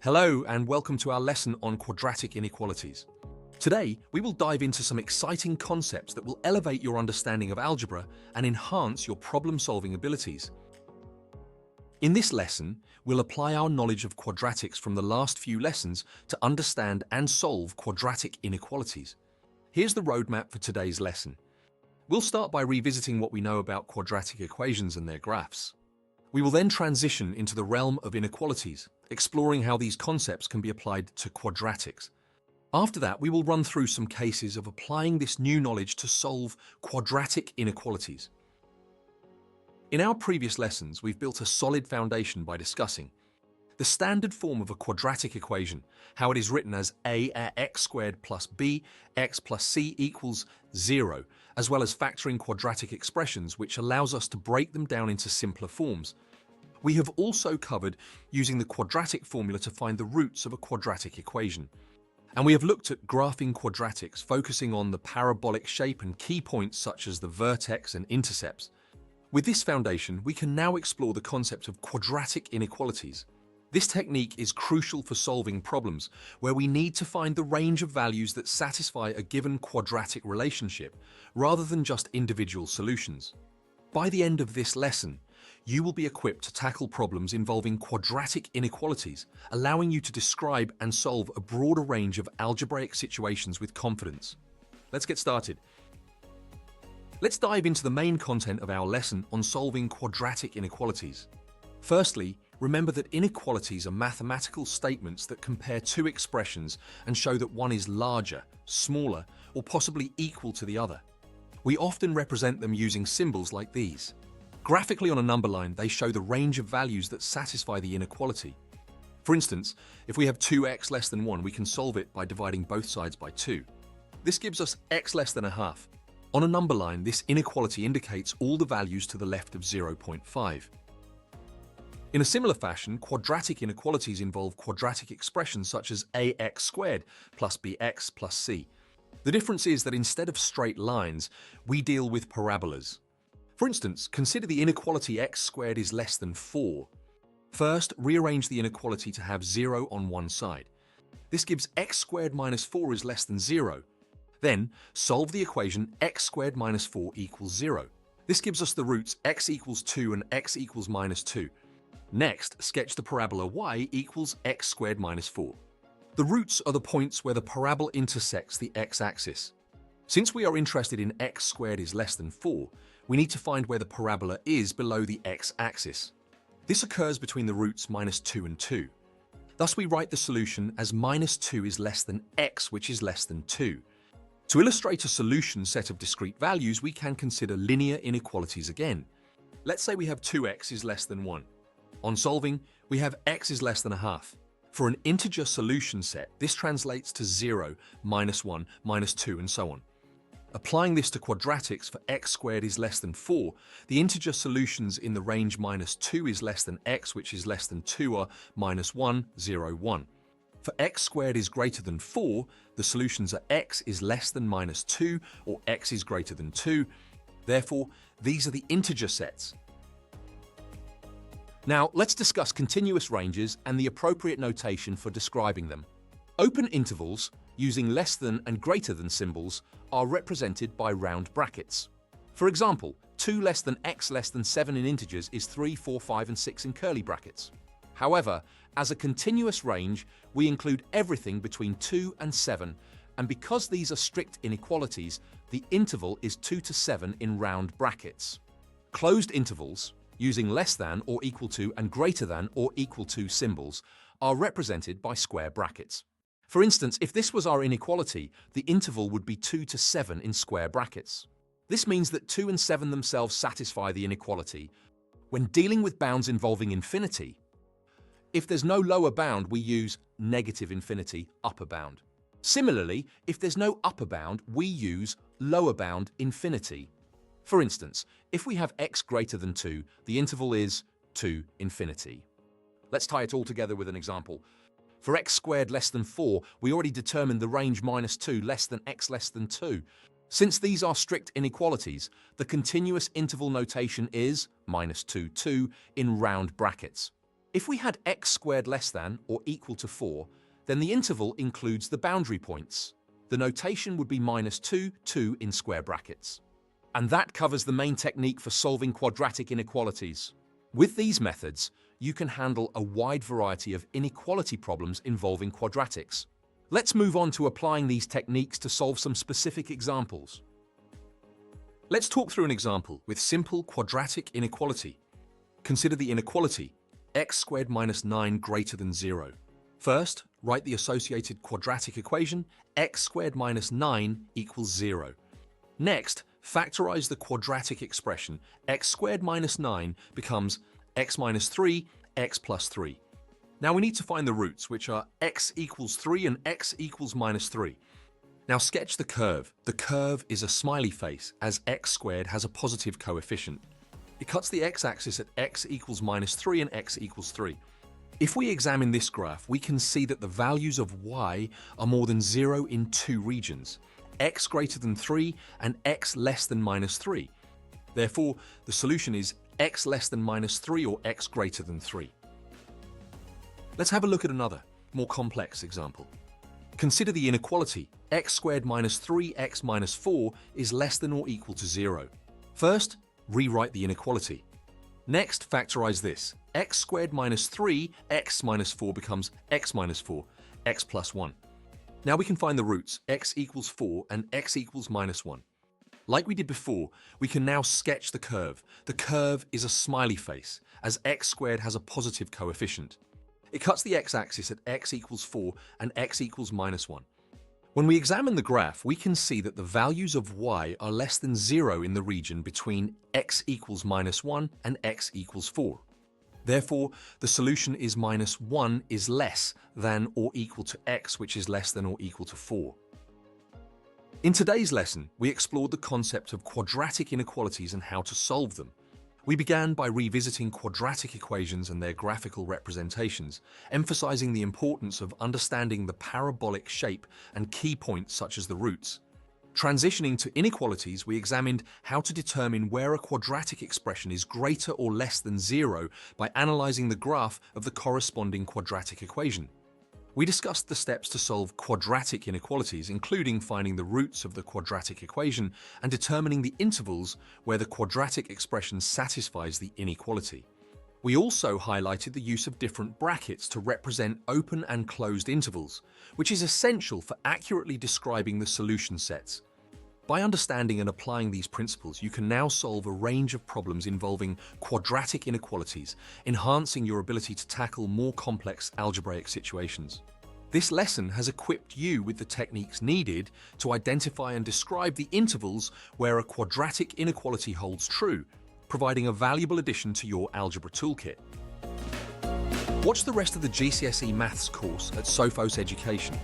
Hello and welcome to our lesson on quadratic inequalities. Today, we will dive into some exciting concepts that will elevate your understanding of algebra and enhance your problem-solving abilities. In this lesson, we'll apply our knowledge of quadratics from the last few lessons to understand and solve quadratic inequalities. Here's the roadmap for today's lesson. We'll start by revisiting what we know about quadratic equations and their graphs. We will then transition into the realm of inequalities, exploring how these concepts can be applied to quadratics. After that, we will run through some cases of applying this new knowledge to solve quadratic inequalities. In our previous lessons, we've built a solid foundation by discussing the standard form of a quadratic equation, how it is written as a at x squared plus b, x plus c equals 0, as well as factoring quadratic expressions, which allows us to break them down into simpler forms. We have also covered using the quadratic formula to find the roots of a quadratic equation. And we have looked at graphing quadratics, focusing on the parabolic shape and key points such as the vertex and intercepts. With this foundation, we can now explore the concept of quadratic inequalities. This technique is crucial for solving problems where we need to find the range of values that satisfy a given quadratic relationship, rather than just individual solutions. By the end of this lesson, you will be equipped to tackle problems involving quadratic inequalities, allowing you to describe and solve a broader range of algebraic situations with confidence. Let's get started. Let's dive into the main content of our lesson on solving quadratic inequalities. Firstly, remember that inequalities are mathematical statements that compare two expressions and show that one is larger, smaller, or possibly equal to the other. We often represent them using symbols like these. Graphically on a number line, they show the range of values that satisfy the inequality. For instance, if we have 2x less than 1, we can solve it by dividing both sides by 2. This gives us x less than a half. On a number line, this inequality indicates all the values to the left of 0.5. In a similar fashion, quadratic inequalities involve quadratic expressions such as ax squared plus bx plus c. The difference is that instead of straight lines, we deal with parabolas. For instance, consider the inequality x squared is less than 4. First, rearrange the inequality to have 0 on one side. This gives x squared minus 4 is less than 0. Then, solve the equation x squared minus 4 equals 0. This gives us the roots x equals 2 and x equals minus 2. Next, sketch the parabola y equals x squared minus 4. The roots are the points where the parabola intersects the x-axis. Since we are interested in x squared is less than 4, we need to find where the parabola is below the x-axis. This occurs between the roots minus 2 and 2. Thus we write the solution as minus 2 is less than x, which is less than 2. To illustrate a solution set of discrete values, we can consider linear inequalities again. Let's say we have 2x is less than 1. On solving, we have x is less than a half. For an integer solution set, this translates to 0, minus 1, minus 2, and so on. Applying this to quadratics for x squared is less than 4, the integer solutions in the range minus 2 is less than x, which is less than 2, are minus 1, 0, 1. For x squared is greater than 4, the solutions are x is less than minus 2, or x is greater than 2. Therefore, these are the integer sets. Now, let's discuss continuous ranges and the appropriate notation for describing them. Open intervals, using less than and greater than symbols, are represented by round brackets. For example, 2 less than x less than 7 in integers is 3, 4, 5, and 6 in curly brackets. However, as a continuous range, we include everything between 2 and 7, and because these are strict inequalities, the interval is 2 to 7 in round brackets. Closed intervals, using less than or equal to and greater than or equal to symbols, are represented by square brackets. For instance, if this was our inequality, the interval would be 2 to 7 in square brackets. This means that 2 and 7 themselves satisfy the inequality. When dealing with bounds involving infinity, if there's no lower bound, we use negative infinity, upper bound. Similarly, if there's no upper bound, we use lower bound infinity. For instance, if we have x greater than 2, the interval is 2 infinity. Let's tie it all together with an example. For x squared less than 4, we already determined the range minus 2 less than x less than 2. Since these are strict inequalities, the continuous interval notation is minus 2, 2 in round brackets. If we had x squared less than or equal to 4, then the interval includes the boundary points. The notation would be -2, 2 in square brackets. And that covers the main technique for solving quadratic inequalities. With these methods, you can handle a wide variety of inequality problems involving quadratics. Let's move on to applying these techniques to solve some specific examples. Let's talk through an example with simple quadratic inequality. Consider the inequality x squared minus 9 greater than 0. First, write the associated quadratic equation x squared minus 9 equals 0. Next, factorize the quadratic expression x squared minus 9 becomes x minus 3, x plus 3. Now we need to find the roots, which are x equals 3 and x equals minus 3. Now sketch the curve. The curve is a smiley face, as x squared has a positive coefficient. It cuts the x-axis at x equals minus 3 and x equals 3. If we examine this graph, we can see that the values of y are more than 0 in two regions, x greater than 3 and x less than minus 3. Therefore, the solution is x less than minus 3 or x greater than 3. Let's have a look at another, more complex example. Consider the inequality x squared minus 3x minus 4 is less than or equal to 0. First, rewrite the inequality. Next, factorize this. X squared minus 3, x minus 4 becomes x minus 4, x plus 1. Now we can find the roots, x equals 4 and x equals minus 1. Like we did before, we can now sketch the curve. The curve is a smiley face, as x squared has a positive coefficient. It cuts the x-axis at x equals 4 and x equals minus 1. When we examine the graph, we can see that the values of y are less than 0 in the region between x equals minus 1 and x equals 4. Therefore, the solution is minus 1 is less than or equal to x, which is less than or equal to 4. In today's lesson, we explored the concept of quadratic inequalities and how to solve them. We began by revisiting quadratic equations and their graphical representations, emphasizing the importance of understanding the parabolic shape and key points such as the roots. Transitioning to inequalities, we examined how to determine where a quadratic expression is greater or less than 0 by analyzing the graph of the corresponding quadratic equation. We discussed the steps to solve quadratic inequalities, including finding the roots of the quadratic equation and determining the intervals where the quadratic expression satisfies the inequality. We also highlighted the use of different brackets to represent open and closed intervals, which is essential for accurately describing the solution sets. By understanding and applying these principles, you can now solve a range of problems involving quadratic inequalities, enhancing your ability to tackle more complex algebraic situations. This lesson has equipped you with the techniques needed to identify and describe the intervals where a quadratic inequality holds true, providing a valuable addition to your algebra toolkit. Watch the rest of the GCSE Maths course at Sophos Education.